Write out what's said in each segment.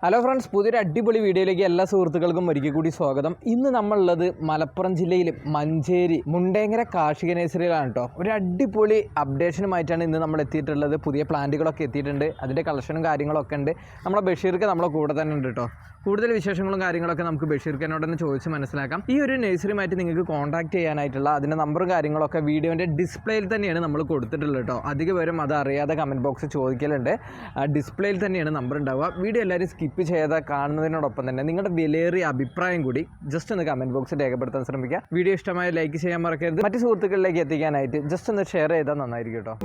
Hello friends, പുതിയൊരു അടിപൊളി വീഡിയോയിലേക്ക് എല്ലാ സുഹൃത്തുക്കൾക്കും ഒരിക്കൽ കൂടി സ്വാഗതം. ഇന്ന് നമ്മളുള്ളത് മലപ്പുറം ജില്ലയിൽ മഞ്ചേരി മുണ്ടേങ്ങര കാർഷിക നഴ്സറിയിലാണ് കേട്ടോ. ഒരു അടിപൊളി അപ്ഡേഷനുമായിട്ടാണ് ഇന്ന് നമ്മൾ എത്തിയിട്ടുള്ളത്. പുതിയ പ്ലാന്റുകളൊക്കെ എത്തിയിട്ടുണ്ട്, അതിൻ്റെ കളക്ഷനും കാര്യങ്ങളൊക്കെ ഉണ്ട്. നമ്മളെ ബഷീർക്ക് നമ്മളെ കൂടെ തന്നെ ഉണ്ട് കേട്ടോ. കൂടുതൽ വിശേഷങ്ങളും കാര്യങ്ങളൊക്കെ നമുക്ക് ബഷീർക്കനോടൊന്ന് ചോദിച്ച് മനസ്സിലാക്കാം. ഈ ഒരു നഴ്സറിയുമായിട്ട് നിങ്ങൾക്ക് കോൺടാക്ട് ചെയ്യാനായിട്ടുള്ള അതിൻ്റെ നമ്പറും കാര്യങ്ങളൊക്കെ വീഡിയോൻ്റെ ഡിസ്പ്ലേയിൽ തന്നെയാണ് നമ്മൾ കൊടുത്തിട്ടുള്ളത് കേട്ടോ. അധികം പേരും അത് അറിയാതെ കമൻറ്റ് ബോക്സ് ചോദിക്കലുണ്ട്. ഡിസ്പ്ലേയിൽ തന്നെയാണ് നമ്പർ ഉണ്ടാവുക. വീഡിയോ എല്ലാവരും സ്കിപ്പ് ചെയ്ത് കാണുന്നതിനോടൊപ്പം തന്നെ നിങ്ങളുടെ വിലയേറിയ അഭിപ്രായം കൂടി ജസ്റ്റ് ഒന്ന് കമൻറ്റ് ബോക്സിൽ രേഖപ്പെടുത്താൻ ശ്രമിക്കുക. വീഡിയോ ഇഷ്ടമായ ലൈക്ക് ചെയ്യാൻ മറക്കരുത്. മറ്റ് സുഹൃത്തുക്കളിലേക്ക് എത്തിക്കാനായിട്ട് ജസ്റ്റ് ഒന്ന് ഷെയർ ചെയ്താൽ നന്നായിരിക്കും കേട്ടോ.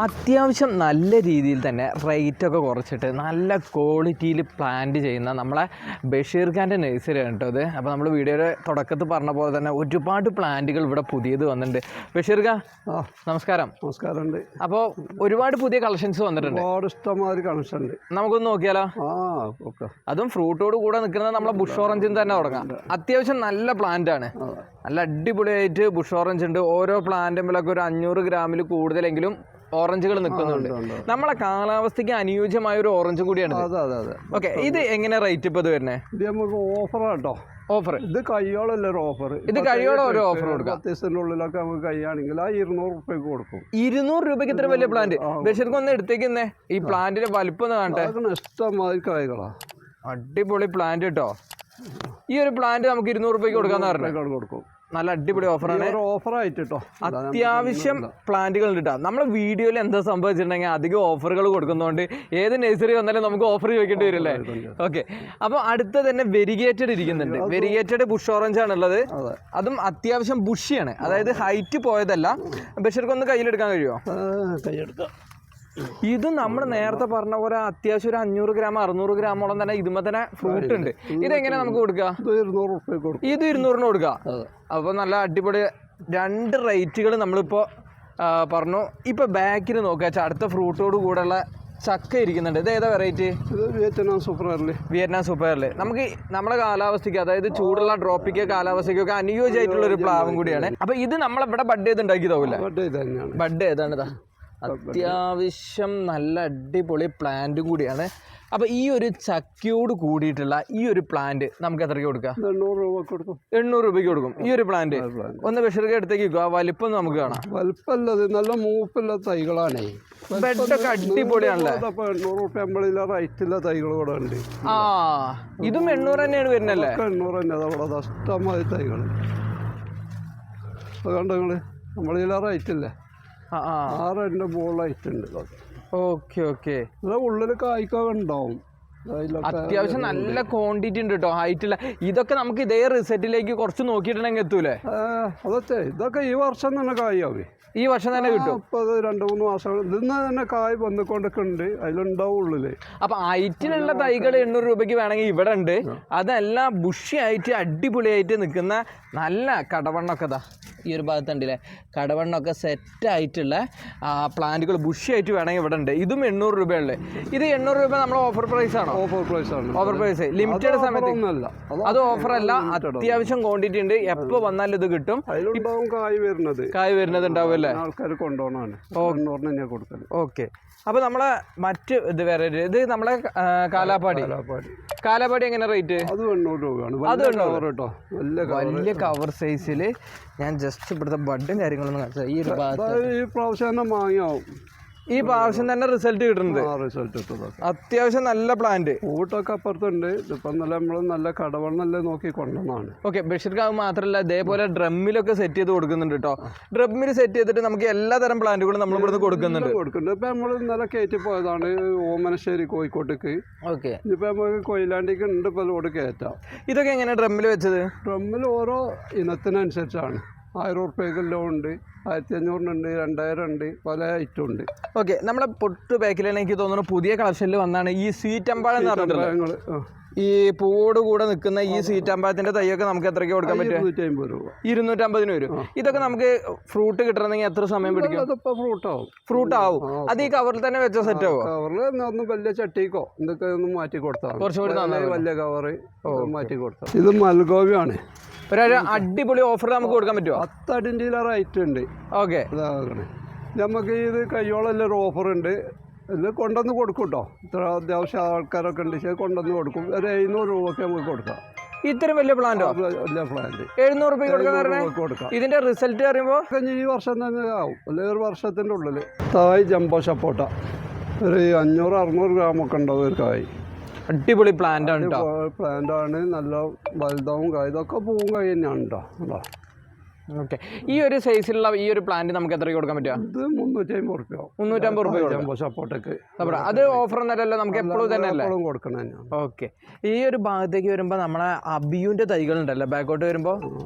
അത്യാവശ്യം നല്ല രീതിയിൽ തന്നെ റേറ്റൊക്കെ കുറച്ചിട്ട് നല്ല ക്വാളിറ്റിയിൽ പ്ലാന്റ് ചെയ്യുന്ന നമ്മളെ ബഷീർ ഖാൻ്റെ നഴ്സറിയാണ് കേട്ടോ ഇത്. അപ്പോൾ നമ്മൾ വീഡിയോയുടെ തുടക്കത്തിൽ പറഞ്ഞ പോലെ തന്നെ ഒരുപാട് പ്ലാന്റുകൾ ഇവിടെ പുതിയത് വന്നിട്ടുണ്ട്. ബഷീർ ഖാൻ നമസ്കാരം. നമസ്കാരമുണ്ട്. അപ്പോൾ ഒരുപാട് പുതിയ കളക്ഷൻസ് വന്നിട്ടുണ്ട്, ഇഷ്ടംമാതിരി കളക്ഷൻ ഉണ്ട്. നമുക്കൊന്ന് നോക്കിയാലോ? അതും ഫ്രൂട്ടോട് കൂടെ നിൽക്കുന്നത് നമ്മളെ ബുഷ് ഓറഞ്ചിന് തന്നെ തുടങ്ങാം. അത്യാവശ്യം നല്ല പ്ലാന്റ് ആണ്, നല്ല അടിപൊളിയായിട്ട് ബുഷ് ഓറഞ്ച് ഉണ്ട്. ഓരോ പ്ലാന്റുമ്പിലൊക്കെ ഒരു 500 ഗ്രാമിൽ കൂടുതലെങ്കിലും ഓറഞ്ചുകൾ നിൽക്കുന്നുണ്ട്. നമ്മളെ കാലാവസ്ഥയ്ക്ക് അനുയോജ്യമായ ഒരു ഓറഞ്ചും കൂടിയാണ്. ഓക്കെ, ഇത് എങ്ങനെ റേറ്റ് ഇപ്പോൾ ഇത് വരുന്നത്? ഇത് നമുക്ക് ഓഫറാട്ടോ. ഓഫർ ഇത് കഴിയോളല്ല ഒരു ഓഫർ. ഇത് കഴിയോടെ ഒരു ഓഫർ കൊടുക്കാം. ഉള്ളിലൊക്കെ നമുക്ക് കഴിയാണെങ്കിൽ ആ 200 രൂപയ്ക്ക് കൊടുക്കും. 200 രൂപയ്ക്ക് ഇത്ര വലിയ പ്ലാന്റ്? ബഷീർക്ക് ഒന്ന് എടുത്തേക്കുന്നേ, ഈ പ്ലാന്റിന്റെ വലിപ്പം ഒന്ന് കാണട്ടെ. ഇഷ്ടംമാതിരി കായ്കളാ, അടിപൊളി പ്ലാന്റ് കേട്ടോ. ഈ ഒരു പ്ലാന്റ് നമുക്ക് 200 രൂപയ്ക്ക് കൊടുക്കാന്ന് പറഞ്ഞു. കൊടുക്കും. നല്ല അടിപൊളി ഓഫറാണ്. ഓഫറായിട്ട് കേട്ടോ. അത്യാവശ്യം പ്ലാന്റുകൾ ഉണ്ട് കേട്ടോ. നമ്മളെ വീഡിയോയിൽ എന്താ സംഭവിച്ചിട്ടുണ്ടെങ്കിൽ അധികം ഓഫറുകൾ കൊടുക്കുന്നതുകൊണ്ട് ഏത് നഴ്സറി വന്നാലും നമുക്ക് ഓഫർ ചോദിക്കേണ്ടി വരില്ലേ? ഓക്കെ, അപ്പോൾ അടുത്ത തന്നെ വെരിഗേറ്റഡ് ഇരിക്കുന്നുണ്ട്. വെരിഗേറ്റഡ് ബുഷ് ഓറഞ്ച് ആണുള്ളത്. അതും അത്യാവശ്യം ബുഷിയാണ്, അതായത് ഹൈറ്റ് പോയതല്ല. ബഷീർക്ക് ഒന്ന് കയ്യിലെടുക്കാൻ കഴിയുമോ? കൈയെടുക്കാം. ഇത് നമ്മൾ നേരത്തെ പറഞ്ഞ പോലെ അത്യാവശ്യം ഒരു 500 ഗ്രാം 600 ഗ്രാമോളം തന്നെ ഇതുമ്പോ തന്നെ ഫ്രൂട്ട് ഉണ്ട്. ഇതെങ്ങനെ നമുക്ക് കൊടുക്കുക? ഇത് 200 കൊടുക്കുക. അപ്പോൾ നല്ല അടിപൊളി രണ്ട് റേറ്റുകൾ നമ്മളിപ്പോൾ പറഞ്ഞു. ഇപ്പോൾ ബാക്കിൽ നോക്കുക, അടുത്ത ഫ്രൂട്ടോട് കൂടെയുള്ള ചക്ക ഇരിക്കുന്നുണ്ട്. ഇത് ഏതാ വെറൈറ്റി? Vietnam super early. നമുക്ക് നമ്മുടെ കാലാവസ്ഥയ്ക്ക്, അതായത് ചൂടുള്ള ട്രോപ്പിക്കൽ കാലാവസ്ഥയ്ക്കൊക്കെ അനുയോജ്യമായിട്ടുള്ള ഒരു പ്ലാവും കൂടിയാണ്. അപ്പോൾ ഇത് നമ്മളിവിടെ ബഡ് ചെയ്ത് ഉണ്ടാക്കിയതാവില്ല? ബഡ് ഏതാണിതാ? അത്യാവശ്യം നല്ല അടിപൊളി പ്ലാന്റും കൂടിയാണ്. അപ്പോൾ ഈ ഒരു ചക്കയോട് കൂടിയിട്ടുള്ള ഈ ഒരു പ്ലാന്റ് നമുക്ക് എത്രയ്ക്ക് കൊടുക്കാം? 800 രൂപയ്ക്ക് കൊടുക്കും. ഈ ഒരു പ്ലാന്റ് ഒന്ന് ബഷീർക്ക് എടുത്തേക്ക് വെക്കുക. വലിപ്പം നമുക്ക് കാണാം. വലിപ്പമല്ലത് നല്ല മൂപ്പുള്ള തൈകളാണേ. ബെഡൊക്കെ അടിപൊളിയാണല്ലേ? 800 രൂപ റൈറ്റുള്ള തൈകൾ കൂടെ ഉണ്ട്. ആ, ഇതും 800 തന്നെയാണ് വരുന്നല്ലേ? 800 തന്നെ. അതവിടെ ഇഷ്ടംമാതിരി തൈകൾ അതുകൊണ്ട് നിങ്ങള് നമ്മളിതിലെ റൈറ്റില്ലേ? 6 ബോളായിട്ടുണ്ട്. Okay okay. ഉള്ളിൽ കായ്ക്കൊക്കെ ഉണ്ടാവും. അത്യാവശ്യം നല്ല ക്വാണ്ടിറ്റി ഉണ്ട് കേട്ടോ, ഹൈറ്റില്ല. ഇതൊക്കെ നമുക്ക് ഇതേ റിസൾട്ടിലേക്ക് കുറച്ച് നോക്കിയിട്ടുണ്ടെങ്കിൽ എത്തൂലേ? അതൊക്കെ ഇതൊക്കെ ഈ വർഷം തന്നെ കായാവേ. ഈ വർഷം തന്നെ കിട്ടും. ഇപ്പോൾ 2-3 മാസം ഇതിന്ന് തന്നെ കായ് വന്നുകൊണ്ടൊക്കെ ഉണ്ട്, അതിലുണ്ടാവും ഉള്ളില്. അപ്പൊ ഹൈറ്റിലുള്ള തൈകൾ 800 രൂപയ്ക്ക് വേണമെങ്കിൽ ഇവിടെ ഉണ്ട്. അതെല്ലാം ബുഷി ആയിട്ട് അടിപൊളിയായിട്ട് നിൽക്കുന്ന നല്ല കടവണ്ണൊക്കെ ഇതാ ഈ ഒരു ഭാഗത്തുണ്ടല്ലേ, കടവണ്ണൊക്കെ സെറ്റായിട്ടുള്ള പ്ലാന്റുകൾ ബുഷി ആയിട്ട് വേണമെങ്കിൽ ഇവിടെ ഉണ്ട്. ഇതും 800 രൂപയുള്ളത്. ഇത് 800 രൂപ നമ്മുടെ ഓഫർ പ്രൈസ് ആണോ? ഓഫർ പ്രൈസ് ലിമിറ്റഡ് സമയത്ത്. അത് ഓഫറല്ല, അത്യാവശ്യം ക്വാണ്ടിറ്റി ഉണ്ട്. എപ്പോൾ വന്നാലും ഇത് കിട്ടും. കായ് വരുന്നത് ഉണ്ടാവും അല്ലേ? ആൾക്കാർ കൊണ്ടുപോകണമാണ്. ഓക്കെ. അപ്പോൾ നമ്മളെ മറ്റ് ഇത് വേറെ ഇത് നമ്മളെ കാലാപ്പാടി എങ്ങനെ റേറ്റ്? അത് 800 രൂപയാണ്. അത് 800 വലിയ കവർ സൈസിൽ. ഞാൻ ജസ്റ്റ് ഇവിടുത്തെ ബഡും കാര്യങ്ങളൊന്നും കാണിച്ചത്. ഈ ഒരു ഭാഗത്ത് ഈ പ്രാവശ്യം തന്നെ വാങ്ങിയാവും. ഈ പ്രാവശ്യം തന്നെ റിസൾട്ട് കിട്ടുന്നത്. അത്യാവശ്യം നല്ല പ്ലാന്റ് ഊട്ടൊക്കെ അപ്പുറത്തുണ്ട്. ഇപ്പം നമ്മൾ നല്ല കടവണ്ണല്ലേ നോക്കി കൊണ്ടുവന്നാണ്. ഓക്കെ, ബഷീർക്ക് അത് മാത്രമല്ല ഇതേപോലെ ഡ്രമ്മിലൊക്കെ സെറ്റ് ചെയ്ത് കൊടുക്കുന്നുണ്ട് കേട്ടോ. ഡ്രമ്മിൽ സെറ്റ് ചെയ്തിട്ട് നമുക്ക് എല്ലാ തരം പ്ലാന്റുകളും നമ്മൾ ഇവിടുന്ന് കൊടുക്കുന്നുണ്ട്. ഇപ്പം നമ്മൾ ഇന്നലെ കയറ്റി പോയതാണ് ഓമനശ്ശേരി കോഴിക്കോട്ടേക്ക്. ഓക്കെ, ഇപ്പം നമുക്ക് കൊയിലാണ്ടിക്ക് ഉണ്ട്. ഇപ്പോൾ ലോഡ് കയറ്റാം. ഇതൊക്കെ എങ്ങനെയാണ് ഡ്രമ്മിൽ വെച്ചത്? ഡ്രമ്മിൽ ഓരോ ഇനത്തിനനുസരിച്ചാണ്. 1000 രൂപയ്ക്കെല്ലാം ഉണ്ട്, 1500 ഉണ്ട്, 2000 ഉണ്ട്, പല ഐറ്റം ഉണ്ട്. ഓക്കെ, നമ്മളെ പൊട്ട് പാക്കിലാണ് എനിക്ക് തോന്നുന്നു പുതിയ കളക്ഷനിൽ വന്നാണ് ഈ സ്വീറ്റ് അമ്പാഴം എന്ന് പറഞ്ഞിട്ടുള്ളത്. ഈ പൂവോട് കൂടെ നിൽക്കുന്ന ഈ സീറ്റാമ്പഴത്തിന്റെ തൈയൊക്കെ നമുക്ക് എത്രയ്ക്ക് കൊടുക്കാൻ പറ്റും? 250 രൂപ. 250 വരും. ഇതൊക്കെ നമുക്ക് ഫ്രൂട്ട് കിട്ടണമെങ്കിൽ എത്ര സമയം പിടിക്കും? ഫ്രൂട്ട് ആവും. അത് ഈ കവറിൽ തന്നെ വെച്ച സെറ്റ് ആവോ? കവറിൽ ഒന്ന് വലിയ ചട്ടിക്കോ എന്തൊക്കെ ഒന്ന് മാറ്റി കൊടുത്താൽ കുറച്ചുകൂടി വലിയ കവറ് മാറ്റി കൊടുത്താൽ. ഇത് മൽഗോവിയാണ്. ഒരു അടിപൊളി ഓഫർ നമുക്ക് കൊടുക്കാൻ പറ്റുമോ? 10 അടിൻ്റെ റേറ്റ് ഉണ്ട്. ഓക്കെ, നമുക്ക് ഇത് കയ്യോളം ഒരു ഓഫർ ഉണ്ട്. ഇത് കൊണ്ടുവന്ന് കൊടുക്കും കേട്ടോ. ഇത്ര അത്യാവശ്യം ആൾക്കാരൊക്കെ ഉണ്ട്, കൊണ്ടുവന്ന് കൊടുക്കും. ഒരു 700 രൂപയ്ക്ക് നമുക്ക് കൊടുക്കാം. ഇത്രയും വലിയ പ്ലാന്റോ? വലിയ പ്ലാന്റ് 700 രൂപ കൊടുക്കാം. ഇതിന്റെ റിസൾട്ട് പറയുമ്പോൾ ഈ വർഷം തന്നെ ആവും, അല്ലെങ്കിൽ ഒരു വർഷത്തിന്റെ ഉള്ളിൽ. തായ് ജംബോ സപ്പോട്ട ഒരു 500-600 ഗ്രാമൊക്കെ ഉണ്ടാവും ഒരു കായ്. അടിപൊളി പ്ലാന്റ് ആണ് കേട്ടോ. പ്ലാന്റ് ആണ്, നല്ല വലുതാവും കായ്. ഇതൊക്കെ പൂവും കായ് തന്നെയാണ് കേട്ടോ. ഓക്കെ, ഈ ഒരു സൈസിലുള്ള ഈ ഒരു പ്ലാന്റ് നമുക്ക് എത്ര കൊടുക്കാൻ പറ്റുക? ഇത് 350 രൂപ. 350 രൂപ സപ്പോർട്ടൊക്കെ. അത് ഓഫർ ഒന്നല്ലല്ലോ, നമുക്ക് എപ്പോഴും തന്നെ അല്ലേ കൊടുക്കണം. ഓക്കെ, ഈ ഒരു ഭാഗത്തേക്ക് വരുമ്പോൾ നമ്മളെ അബിയുന്റെ തൈകൾ ഉണ്ടല്ലോ ബാക്കോട്ട് വരുമ്പോൾ,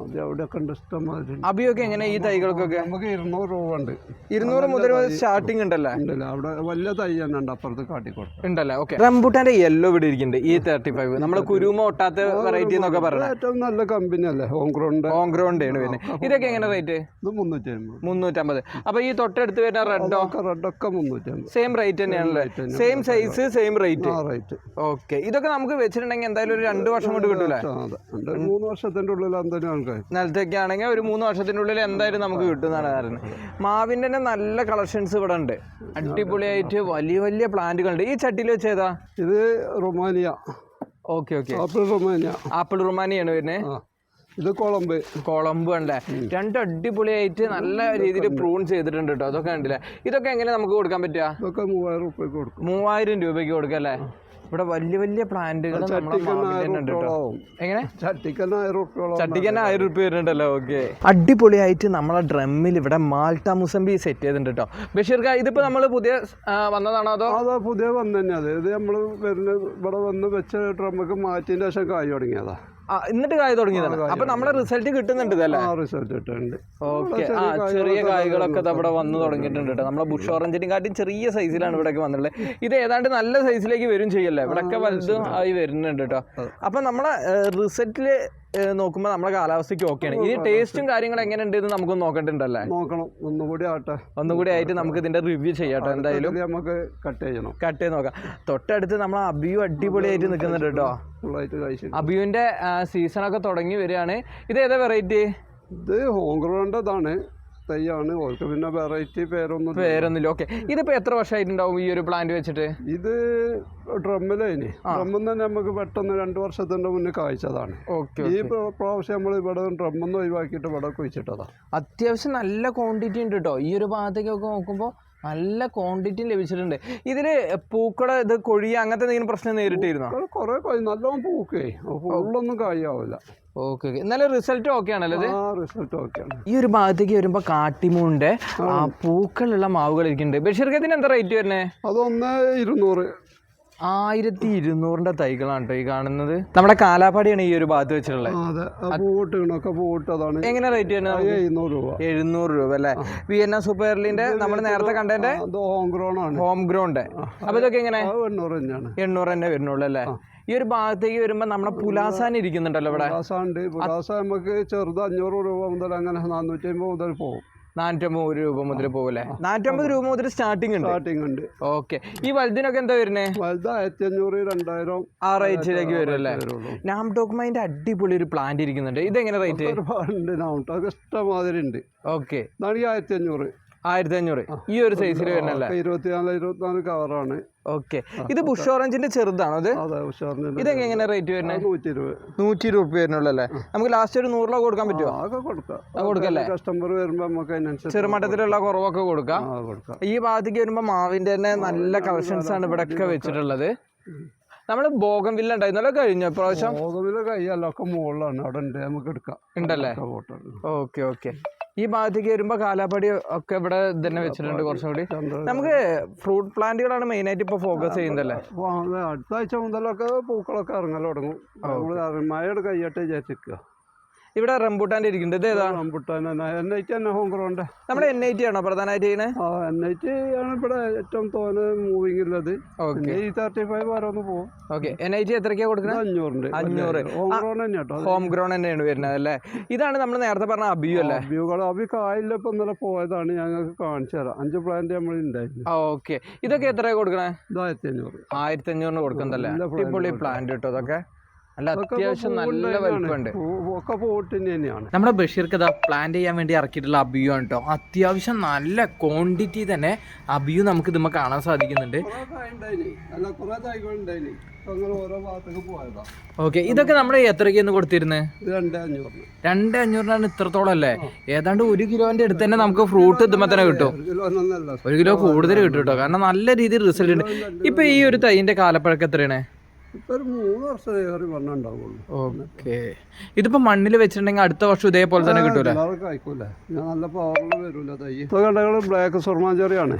അവിടെയൊക്കെ ഉണ്ട് ഇഷ്ടംമാതിരി. അബിയൊക്കെ എങ്ങനെ ഈ തൈകൾക്കൊക്കെ? നമുക്ക് 200 രൂപ ഉണ്ട്. 200 മുതൽ സ്റ്റാർട്ടിങ് ഉണ്ടല്ലേ? അവിടെ വലിയ തൈ തന്നെ ഉണ്ട്, അപ്പുറത്ത് കാട്ടിക്കോട്ടെ ഉണ്ടല്ലേ. ഓക്കെ, റംബൂട്ടാന്റെ യെല്ലോ ഇവിടെ ഇരിക്കുന്നുണ്ട്. ഈ 35 നമ്മൾ കുരുമ ഒട്ടാത്ത വെറൈറ്റി എന്നൊക്കെ പറഞ്ഞത് ഏറ്റവും നല്ല കമ്പനി അല്ലേ, ഹോം ഗ്രൗണ്ട് ആണ് പിന്നെ. ഇതൊക്കെ എങ്ങനെ റേറ്റ്? 350. അപ്പൊ ഈ തൊട്ടടുത്ത് വരുന്ന റെഡൊക്കെ 350. സെയിം റേറ്റ് തന്നെയാണല്ലേ? Same size same rate. Okay, ഇതൊക്കെ നമുക്ക് വെച്ചിട്ടുണ്ടെങ്കിൽ എന്തായാലും ഒരു 2 വർഷം കൊണ്ട് കിട്ടൂലേ? 3 വർഷത്തിന്റെ ഉള്ളിൽ നിലത്തൊക്കെ ആണെങ്കിൽ ഒരു 3 വർഷത്തിന്റെ ഉള്ളിൽ എന്തായാലും നമുക്ക് കിട്ടുന്നതാണ് കാരണം. മാവിന്റെ തന്നെ നല്ല കളക്ഷൻസ് ഇവിടെ ഉണ്ട്. അടിപൊളിയായിട്ട് വലിയ വലിയ പ്ലാന്റുകൾ ഉണ്ട്. ഈ ചട്ടിയിൽ വെച്ചേതാ? ഇത് റൊമാനിയ. ഓക്കെ ഓക്കെ, ആപ്പിൾ റൊമാനിയാണ് വരുന്നത്. ഇത് കൊളംബ് ഉണ്ടല്ലേ? 2 അടിപൊളിയായിട്ട് നല്ല രീതിയിൽ പ്രൂൺ ചെയ്തിട്ടുണ്ട് കേട്ടോ. അതൊക്കെ ഉണ്ടല്ലേ? ഇതൊക്കെ എങ്ങനെ നമുക്ക് കൊടുക്കാൻ പറ്റുക? 3000 രൂപയ്ക്ക് കൊടുക്കാം അല്ലേ? ഇവിടെ വലിയ വലിയ പ്ലാന്റുകൾ എങ്ങനെ ചട്ടിക്ക് തന്നെ 1000 രൂപ വരുന്നുണ്ടല്ലോ. ഓക്കെ, അടിപൊളിയായിട്ട് നമ്മളെ ഡ്രമ്മിൽ ഇവിടെ മാൾട്ട മുസംബി സെറ്റ് ചെയ്തിട്ടുണ്ട് കേട്ടോ. ബഷീർക്ക, ഇതിപ്പോ നമ്മൾ പുതിയ വന്നതാണോ അതോ? പുതിയ വന്നു തന്നെയാണ്. ഇത് നമ്മൾ വരുന്ന ഇവിടെ വന്ന് വെച്ച ഡ്രമ്മൊക്കെ മാറ്റിന്റെ ശേഷം കായ് തുടങ്ങിയതാ. എന്നിട്ട് കായ് തുടങ്ങിയതാണ്. അപ്പൊ നമ്മളെ റിസൾട്ട് കിട്ടുന്നുണ്ട് ഇതല്ലേ? റിസൾട്ട് കിട്ടുന്നുണ്ട്. ഓക്കെ, ചെറിയ കായ്കളൊക്കെ ഇവിടെ വന്ന് തുടങ്ങിയിട്ടുണ്ട് കേട്ടോ. നമ്മളെ ബുഷ് ഓറഞ്ചിനെയും കാട്ടി ചെറിയ സൈസിലാണ് ഇവിടെയൊക്കെ വന്നിട്ടുള്ളത്. ഇത് ഏതാണ്ട് നല്ല സൈസിലേക്ക് വരും ചെയ്യല്ലേ? ഇവിടെയൊക്കെ വലുതും ആയി വരുന്നുണ്ട് കേട്ടോ. അപ്പൊ നമ്മളെ റിസൾട്ടില് നോക്കുമ്പോൾ നമ്മുടെ കാലാവസ്ഥയ്ക്ക് ഓക്കെയാണ്. ഇനി ടേസ്റ്റും കാര്യങ്ങളും എങ്ങനെ ഉണ്ട് എന്ന് നമുക്കൊന്ന് നോക്കണ്ടല്ലേ? നോക്കണം, ഒന്നുകൂടി ആയിട്ട് നമുക്ക് ഇതിന്റെ റിവ്യൂ ചെയ്യാട്ടോ. എന്തായാലും നമുക്ക് കട്ട് ചെയ്ത് നോക്കാം. തൊട്ടടുത്ത് നമ്മളെ അബിയു അടിപൊളിയായിട്ട് നിൽക്കുന്നുണ്ട് കേട്ടോ. അബിയുവിന്റെ സീസണൊക്കെ തുടങ്ങി വരികയാണ്. ഇത് ഏതാ വെറൈറ്റി? ഇത് ഹോംഗ്രൗണ്ടതാണ് തൈയാണ്. ഓർക്ക് പിന്നെ വെറൈറ്റി പേരൊന്നുമില്ല. ഓക്കെ, ഇതിപ്പോ എത്ര വർഷമായിട്ടുണ്ടാവും ഈ ഒരു പ്ലാന്റ് വെച്ചിട്ട്? ഇത് ഡ്രമ്മിൽ തന്നെ നമുക്ക് പെട്ടെന്ന് 2 വർഷത്തിന്റെ മുന്നേ കായ്ച്ചതാണ്. ഈ പ്രാവശ്യം നമ്മൾ ഇവിടെ ഡ്രമ്മെന്ന് ഒഴിവാക്കിയിട്ട് ഇവിടെ കുഴിച്ചിട്ടതാ. അത്യാവശ്യം നല്ല ക്വാണ്ടിറ്റി ഉണ്ട് കേട്ടോ. ഈ ഒരു ഭാഗത്തേക്കൊക്കെ നോക്കുമ്പോൾ നല്ല ക്വാണ്ടിറ്റി ലഭിച്ചിട്ടുണ്ട്. ഇതില് പൂക്കളെ ഇത് കൊഴിയ അങ്ങനത്തെ എന്തെങ്കിലും പ്രശ്നം നേരിട്ടിരുന്നോ? കുറെ നല്ലോണം പൂക്കേ, ഫുള്ളൊന്നും കായാവില്ല. ഓക്കെ, എന്നാലും റിസൾട്ട് ഓക്കെ ആണല്ലോ? റിസൾട്ട് ഓക്കെയാണ്. ഈ ഒരു ഭാഗത്തേക്ക് വരുമ്പോ കാട്ടിമൂണിന്റെ പൂക്കളുള്ള മാവുകൾ ഇരിക്കുന്നുണ്ട്. ബഷീർക്കത്തിന് എന്താ റേറ്റ് വരുന്നേ? അത് 1200. 1200 തൈകളാണ് കേട്ടോ ഈ കാണുന്നത്. നമ്മുടെ കാലാപ്പാടിയാണ് ഈ ഒരു ഭാഗത്ത് വെച്ചിട്ടുള്ളത്. എങ്ങനെ റേറ്റ് വരുന്നത്? 700 രൂപ അല്ലേ? വിയന്ന സൂപ്പർലിന്റെ നമ്മൾ നേരത്തെ കണ്ടതിന്റെ ഹോം ഗ്രൗണ്ട്. അപ്പൊ ഇതൊക്കെ എങ്ങനെ? 800 തന്നെ വരുന്നുള്ളൂ അല്ലേ? ഈ ഒരു ഭാഗത്തേക്ക് വരുമ്പോ നമ്മുടെ പുലാസാൻ ഇരിക്കുന്നുണ്ടല്ലോ ഇവിടെ. നമുക്ക് ചെറുത് 500 രൂപ മുതൽ അങ്ങനെ 450 മുതൽ പോകും. 450 രൂപ മുതൽ പോകല്ലേ? 450 രൂപ മുതൽ സ്റ്റാർട്ടിംഗ് ഉണ്ട്. ഓക്കെ, ഈ വലുതിനൊക്കെ എന്താ വരുന്നത്? 1500, 2000 ആ റേറ്റിലേക്ക് വരും അല്ലേ? നാം ഡോക്യുമെന്റ് അടിപൊളി ഒരു പ്ലാന്റ് ഇരിക്കുന്നുണ്ട്. ഇതെങ്ങനെ റേറ്റ്? ഇഷ്ടമാതിരി ഉണ്ട്. ഓക്കെ, 1500 ഈ ഒരു സൈസിൽ വരുന്നല്ലേ? 24 കവറാണ്. ഓക്കെ, ഇത് ബുഷ് ഓറഞ്ചിന്റെ ചെറുതാണോ? ഇതെങ്ങനെ റേറ്റ് വരുന്നത്? 120 രൂപ വരുന്നുള്ളൂ അല്ലേ? നമുക്ക് ലാസ്റ്റ് ഒരു 100 രൂപ കൊടുക്കാൻ പറ്റുമോ? കൊടുക്കല്ലേ? കസ്റ്റമർ വരുമ്പോ നമുക്ക് ചെറുമട്ടത്തിലുള്ള കുറവൊക്കെ കൊടുക്കാം. ഈ ഭാഗത്തേക്ക് വരുമ്പോ മാവിന്റെ തന്നെ നല്ല കളക്ഷൻസ് ആണ് ഇവിടെ ഒക്കെ വെച്ചിട്ടുള്ളത്. നമ്മള് ബോഗൻവില്ല ഉണ്ടായിരുന്നല്ലോ കഴിഞ്ഞ പ്രാവശ്യം? ബോഗൻവില്ല കഴിയാലൊക്കെ മുകളിലാണ്, അവിടെ ഉണ്ട്, നമുക്ക് എടുക്കാം. ഉണ്ടല്ലേ? ഓക്കെ ഓക്കെ, ഈ ഭാഗത്തേക്ക് വരുമ്പോൾ കാലാപ്പടി ഒക്കെ ഇവിടെ തന്നെ വെച്ചിട്ടുണ്ട്. കുറച്ചും കൂടി നമുക്ക് ഫ്രൂട്ട് പ്ലാന്റുകളാണ് മെയിനായിട്ട് ഇപ്പോൾ ഫോക്കസ് ചെയ്യുന്നതല്ലേ? അടുത്ത ആഴ്ച മുതലൊക്കെ പൂക്കളൊക്കെ ഇറങ്ങൽ തുടങ്ങും. മഴയുടെ കയ്യായിട്ട് വിചാരിച്ചിരിക്കുക. ഇവിടെ റംബൂട്ടാൻ്റെ ഇരിക്കുന്നുണ്ട്. ഇത് ഏതാ? റംബൂട്ടാൻ NIT തന്നെ ഹോം ഗ്രൗണ്ട്. നമ്മുടെ NIT ആണോ പ്രധാനമായിട്ട് ചെയ്യുന്നത്? NIT ആണ് ഇവിടെ ഏറ്റവും തോന്നെ മൂവിങ് ഉള്ളത്. ഓക്കെ. ഈ 35 ഓരോന്ന് പോകും. ഓക്കെ. NIT എത്രയ്ക്കാണ് കൊടുക്കുന്നത്? 500. ഹോം ഗ്രൗണ്ട് തന്നെ കേട്ടോ. ഹോം ഗ്രൗണ്ട് തന്നെയാണ് വരുന്നത് അല്ലേ? ഇതാണ് നമ്മൾ നേരത്തെ പറഞ്ഞ അബിയു അല്ലേ? അബി കായില്ല. ഇപ്പം ഇന്നലെ പോയതാണ്, ഞങ്ങൾക്ക് കാണിച്ചു തരാം. 5 പ്ലാന്റ് നമ്മൾ ഉണ്ടായിരുന്നു. ഓക്കെ. ഇതൊക്കെ എത്രയാണ് കൊടുക്കണേ? 1500. 1500 കൊടുക്കുന്നതല്ലേ? അടിപൊളി പ്ലാന്റ് കിട്ടും. അതൊക്കെ നല്ല അത്യാവശ്യം നല്ല വലിപ്പമുണ്ട്. ഒക്കെ പോട്ട് തന്നെയാണ്. നമ്മുടെ ബഷീർക്ക് ഇതാ പ്ലാന്റ് ചെയ്യാൻ വേണ്ടി ഇറക്കിയിട്ടുള്ള അബിയു ആണ് കേട്ടോ. അത്യാവശ്യം നല്ല ക്വാണ്ടിറ്റി തന്നെ അബിയു നമുക്ക് ഇതുമ്മ കാണാൻ സാധിക്കുന്നുണ്ട്. ഓക്കെ. ഇതൊക്കെ നമ്മൾ എത്രയ്ക്കാണ് കൊടുത്തിരുന്നത്? 2500 ഇത്രത്തോളം അല്ലേ? ഏതാണ്ട് 1 കിലോന്റെ അടുത്ത് തന്നെ നമുക്ക് ഫ്രൂട്ട് ഇതുമ്മ തന്നെ കിട്ടും. 1 കിലോ കൂടുതൽ കിട്ടും കേട്ടോ. കാരണം നല്ല രീതിയിൽ റിസൾട്ട് ഉണ്ട്. ഇപ്പൊ ഈ ഒരു തൈന്റെ കാലപ്പഴക്കം എത്രയാണ്? ഇപ്പൊ 3 വർഷം ഉണ്ടാവുള്ളൂ. ഓക്കെ. ഇതിപ്പോ മണ്ണിൽ വെച്ചിട്ടുണ്ടെങ്കിൽ അടുത്ത വർഷം ഇതേപോലെ തന്നെ കിട്ടൂല? കഴിക്കൂല. നല്ല പവറിൽ വരൂല തൈ. ബ്ലാക്ക് സ്വർമാഞ്ചെറിയാണ്.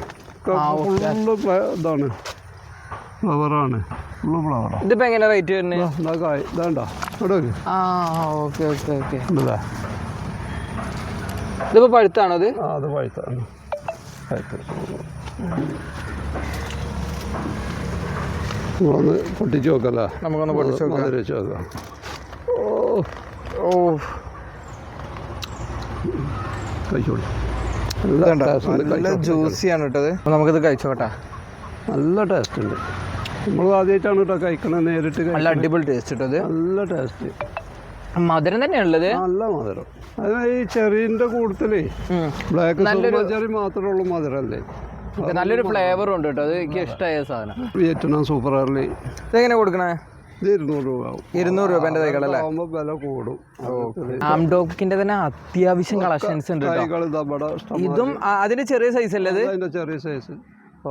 ഇതാണ് ഫ്ലവറാണ്. ഫുള്ള് ഫ്ലവറാണ്. ഇതിപ്പോ എങ്ങനെ റേറ്റ് വരുന്നത്? ഇതാണ്ടോ ഓക്കെ ഓക്കെ ഓക്കെ. ഇതിപ്പോ പഴുത്താണോ? അത് പഴുത്താണ്. നമ്മളൊന്ന് പൊട്ടിച്ച് നോക്കല്ലേ? നമുക്കൊന്ന് പൊട്ടിച്ച് നോക്കാം. കഴിച്ചോളൂ. നല്ല ജ്യൂസിയാണ് കേട്ടത്. നമുക്കിത് കഴിച്ചോട്ടെ. നല്ല ടേസ്റ്റ് ഉണ്ട്. നമ്മൾ ആദ്യമായിട്ടാണ് കേട്ടോ കഴിക്കണത് നേരിട്ട്. നല്ല അടിപൊളി ടേസ്റ്റ് കിട്ടത്. നല്ല ടേസ്റ്റ്. മധുരം തന്നെയാണുള്ളത്. നല്ല മധുരം. അത് ഈ ചെറിന്റെ കൂടുതലേ ബ്ലാക്ക് ചെറി മാത്രമേ ഉള്ളൂ മധുരല്ലേ. നല്ലൊരു ഫ്ലേവറും ഉണ്ട് കേട്ടോ. അത് എനിക്ക് ഇഷ്ടമായ സാധനം. Vietnam super early. ഇതെങ്ങനെ കൊടുക്കണേ? 200 രൂപ ആവും. 200 രൂപേന്റെ തൈകളല്ലേ? വില കൂടും. ആംഡോക്കിന്റെ തന്നെ അത്യാവശ്യം കളക്ഷൻസ് ഉണ്ട്. ഇതും അതിന്റെ ചെറിയ സൈസ് അല്ലേ? അതിന്റെ ചെറിയ സൈസ്.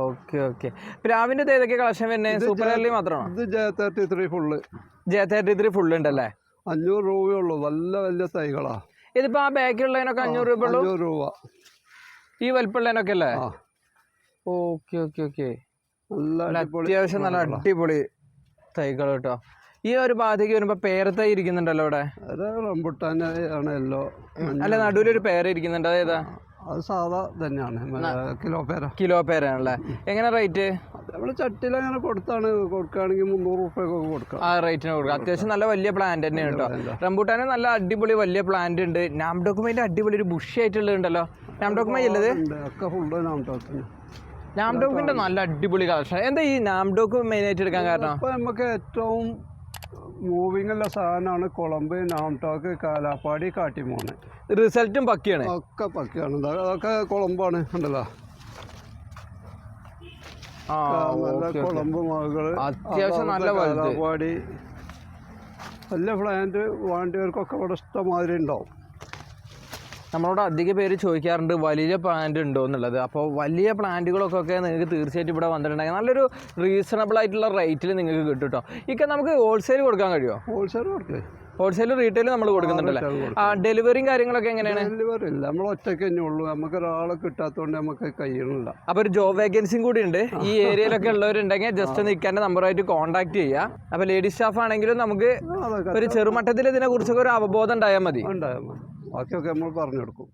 Okay okay. പ്ലാവിന്റെ ഏതൊക്കെ കളക്ഷൻ വരുന്നത്? സൂപ്പർ എർലി മാത്രമാണോ? ഇത് J33 ഫുള്ള്. J33 ഫുള്ള് ഉണ്ടല്ലേ? 500 രൂപയുള്ളൂ. നല്ല വലിയ തൈകളാ. ഇതിപ്പോ ആ ബാക്കിയുള്ളതിനൊക്കെ 500 രൂപ ഉള്ളൂ. 500 രൂപ. ഈ വലിപ്പമുള്ളതിനൊക്കെ അല്ലേ? Okay okay okay. അത്യാവശ്യം നല്ല അടിപൊളി തൈകൾ കേട്ടോ. ഈ ഒരു ഭാഗത്തേക്ക് വരുമ്പോ പേരത്തൈ ഇരിക്കുന്നുണ്ടല്ലോ ഇവിടെ. റംബുട്ടാൻ ആണല്ലോ. അല്ല, നടുവിലൊരു പേര ഇരിക്കുന്നുണ്ട്. അതേതാ? അത് സാധാ തന്നെയാണ്. കിലോ പേരാണല്ലേ? എങ്ങനെ റേറ്റ്? നമ്മള് ചട്ടിയിൽ അങ്ങനെ കൊടുക്കുകയാണെങ്കിൽ 300 രൂപയൊക്കെ കൊടുക്കാം. ആ റേറ്റിന് കൊടുക്കാം. അത്യാവശ്യം നല്ല വലിയ പ്ലാന്റ് തന്നെയാണ് കേട്ടോ. റംബൂട്ടാന് നല്ല അടിപൊളി വലിയ പ്ലാന്റ് ഉണ്ട്. നാംഡോക്കുമൈൻ്റെ അടിപൊളി ഒരു ബുഷ് ആയിട്ടുള്ളതുണ്ടല്ലോ. നാംഡോക്കുമൈ ഉള്ളത് നാംഡോക്കിന്റെ നല്ല അടിപൊളി കളക്ഷൻ. എന്താ ഈ നാംഡോക്ക് മെയിൻ ആയിട്ട് എടുക്കാൻ കാരണം? ഇപ്പൊ നമുക്ക് ഏറ്റവും മൂവിങ് ഉള്ള സാധനമാണ് കുളമ്പ്, നാംടോക്ക്, കാലാപ്പാടി, കാട്ടിമോണ്. റിസൾട്ടും പക്കയാണ്. ഒക്കെ പക്കയാണ്. അതൊക്കെ കുളമ്പാണ്. ഉണ്ടല്ലോ നല്ല കുളമ്പ് മകള്. അത്യാവശ്യം നല്ല കാലാപ്പാടി. വലിയ പ്ലാന്റ് വേണ്ടിയവർക്കൊക്കെ ഇവിടെ ഇഷ്ടമാതിരി ഉണ്ടാവും. നമ്മളോട് അധിക പേര് ചോദിക്കാറുണ്ട് വലിയ പ്ലാന്റ് ഉണ്ടോ എന്നുള്ളത്. അപ്പോൾ വലിയ പ്ലാന്റുകളൊക്കെ നിങ്ങൾക്ക് തീർച്ചയായിട്ടും ഇവിടെ വന്നിട്ടുണ്ടെങ്കിൽ നല്ലൊരു റീസണബിൾ ആയിട്ടുള്ള റേറ്റിൽ നിങ്ങൾക്ക് കിട്ടും കേട്ടോ. ഇതൊക്കെ നമുക്ക് ഹോൾസെയിൽ കൊടുക്കാൻ കഴിയുമോ? ഹോൾസെയിൽ റീറ്റെയിൽ നമ്മൾ കൊടുക്കുന്നുണ്ടല്ലേ? ഡെലിവറിയും കാര്യങ്ങളൊക്കെ എങ്ങനെയാണ്? ഡെലിവറി ഇല്ല, നമ്മൾ ഒറ്റയ്ക്ക് തന്നെ ഉള്ളൂ. നമുക്ക് ഒരാളെ കിട്ടാത്തതുകൊണ്ട് നമുക്ക് കഴിയണില്ല. അപ്പോൾ ഒരു ജോബ് വേക്കൻസിയും കൂടി ഉണ്ട്. ഈ ഏരിയയിലൊക്കെ ഉള്ളവരുണ്ടെങ്കിൽ ജസ്റ്റ് നിൽക്കാൻ്റെ നമ്പറായിട്ട് കോൺടാക്ട് ചെയ്യുക. അപ്പോൾ ലേഡീസ് സ്റ്റാഫ് ആണെങ്കിലും നമുക്ക് ഒരു ചെറുമട്ടത്തിൽ ഇതിനെക്കുറിച്ചൊക്കെ ഒരു അവബോധം ഉണ്ടായാൽ മതി. ബാക്കിയൊക്കെ നമ്മൾ പറഞ്ഞു കൊടുക്കും.